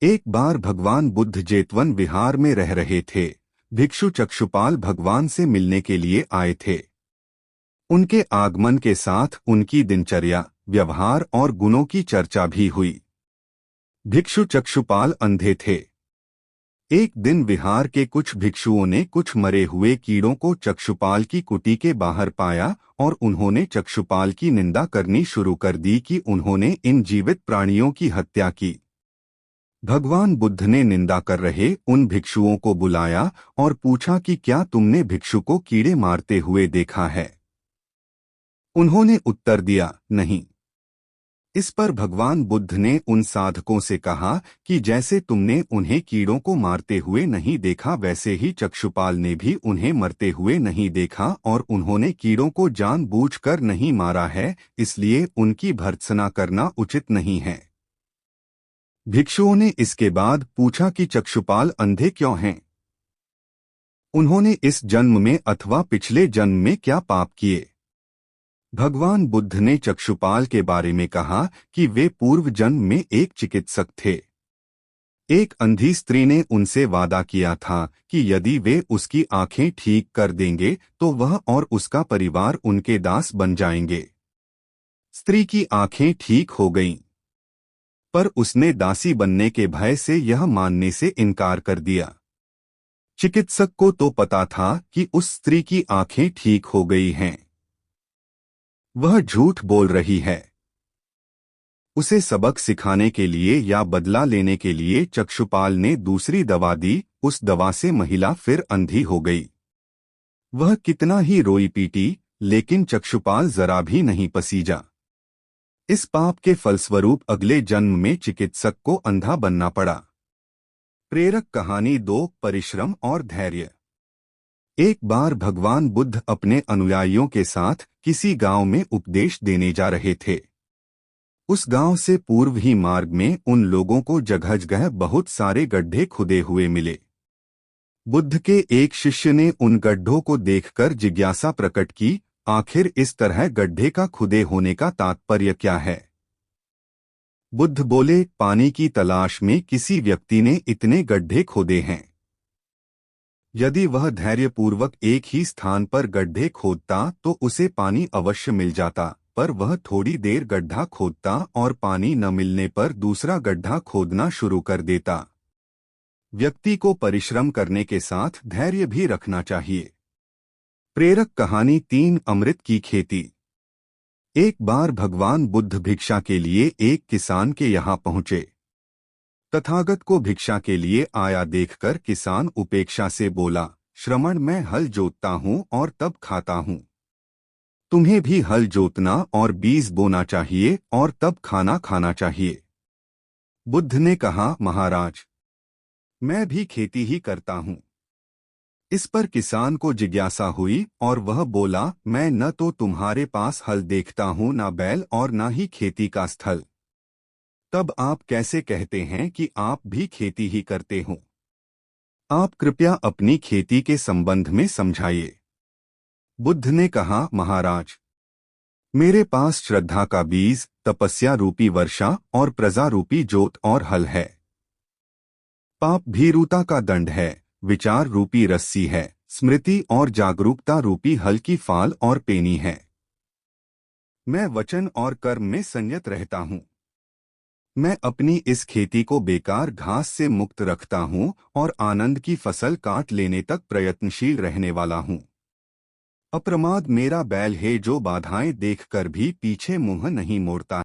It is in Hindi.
एक बार भगवान बुद्ध जेतवन विहार में रह रहे थे। भिक्षु चक्षुपाल भगवान से मिलने के लिए आए थे। उनके आगमन के साथ उनकी दिनचर्या, व्यवहार और गुणों की चर्चा भी हुई। भिक्षु चक्षुपाल अंधे थे। एक दिन विहार के कुछ भिक्षुओं ने कुछ मरे हुए कीड़ों को चक्षुपाल की कुटी के बाहर पाया और उन्होंने चक्षुपाल की निंदा करनी शुरू कर दी कि उन्होंने इन जीवित प्राणियों की हत्या की। भगवान बुद्ध ने निंदा कर रहे उन भिक्षुओं को बुलाया और पूछा कि क्या तुमने भिक्षु को कीड़े मारते हुए देखा है? उन्होंने उत्तर दिया, नहीं। इस पर भगवान बुद्ध ने उन साधकों से कहा कि जैसे तुमने उन्हें कीड़ों को मारते हुए नहीं देखा, वैसे ही चक्षुपाल ने भी उन्हें मरते हुए नहीं देखा और उन्होंने कीड़ों को जानबूझकर नहीं मारा है, इसलिए उनकी भर्त्सना करना उचित नहीं है। भिक्षुओं ने इसके बाद पूछा कि चक्षुपाल अंधे क्यों हैं? उन्होंने इस जन्म में अथवा पिछले जन्म में क्या पाप किए? भगवान बुद्ध ने चक्षुपाल के बारे में कहा कि वे पूर्व जन्म में एक चिकित्सक थे। एक अंधी स्त्री ने उनसे वादा किया था कि यदि वे उसकी आंखें ठीक कर देंगे तो वह और उसका परिवार उनके दास बन जाएंगे। स्त्री की आंखें ठीक हो गईं, पर उसने दासी बनने के भय से यह मानने से इनकार कर दिया। चिकित्सक को तो पता था कि उस स्त्री की आंखें ठीक हो गई हैं। वह झूठ बोल रही है। उसे सबक सिखाने के लिए या बदला लेने के लिए चक्षुपाल ने दूसरी दवा दी। उस दवा से महिला फिर अंधी हो गई। वह कितना ही रोई पीटी, लेकिन चक्षुपाल जरा भी नहीं पसीजा। इस पाप के फलस्वरूप अगले जन्म में चिकित्सक को अंधा बनना पड़ा। प्रेरक कहानी 2, परिश्रम और धैर्य। एक बार भगवान बुद्ध अपने अनुयायियों के साथ किसी गांव में उपदेश देने जा रहे थे। उस गांव से पूर्व ही मार्ग में उन लोगों को जगह जगह बहुत सारे गड्ढे खुदे हुए मिले। बुद्ध के एक शिष्य ने उन गड्ढों को देखकर जिज्ञासा प्रकट की, आखिर इस तरह गड्ढे का खुदे होने का तात्पर्य क्या है? बुद्ध बोले, पानी की तलाश में किसी व्यक्ति ने इतने गड्ढे खोदे हैं। यदि वह धैर्यपूर्वक एक ही स्थान पर गड्ढे खोदता तो उसे पानी अवश्य मिल जाता, पर वह थोड़ी देर गड्ढा खोदता और पानी न मिलने पर दूसरा गड्ढा खोदना शुरू कर देता। व्यक्ति को परिश्रम करने के साथ धैर्य भी रखना चाहिए। प्रेरक कहानी 3, अमृत की खेती। एक बार भगवान बुद्ध भिक्षा के लिए एक किसान के यहाँ पहुँचे। तथागत को भिक्षा के लिए आया देखकर किसान उपेक्षा से बोला, श्रमण, मैं हल जोतता हूँ और तब खाता हूँ। तुम्हें भी हल जोतना और बीज बोना चाहिए और तब खाना खाना चाहिए। बुद्ध ने कहा, महाराज, मैं भी खेती ही करता हूँ। इस पर किसान को जिज्ञासा हुई और वह बोला, मैं न तो तुम्हारे पास हल देखता हूँ, न बैल और न ही खेती का स्थल। तब आप कैसे कहते हैं कि आप भी खेती ही करते हो? आप कृपया अपनी खेती के संबंध में समझाइए। बुद्ध ने कहा, महाराज, मेरे पास श्रद्धा का बीज, तपस्या रूपी वर्षा और प्रजा रूपी जोत और हल है। पाप भीरुता का दंड है, विचार रूपी रस्सी है, स्मृति और जागरूकता रूपी हल की फाल और पेनी है। मैं वचन और कर्म में संयत रहता हूँ। मैं अपनी इस खेती को बेकार घास से मुक्त रखता हूँ और आनंद की फसल काट लेने तक प्रयत्नशील रहने वाला हूँ। अप्रमाद मेरा बैल है जो बाधाएं देखकर भी पीछे मुंह नहीं मोड़ता।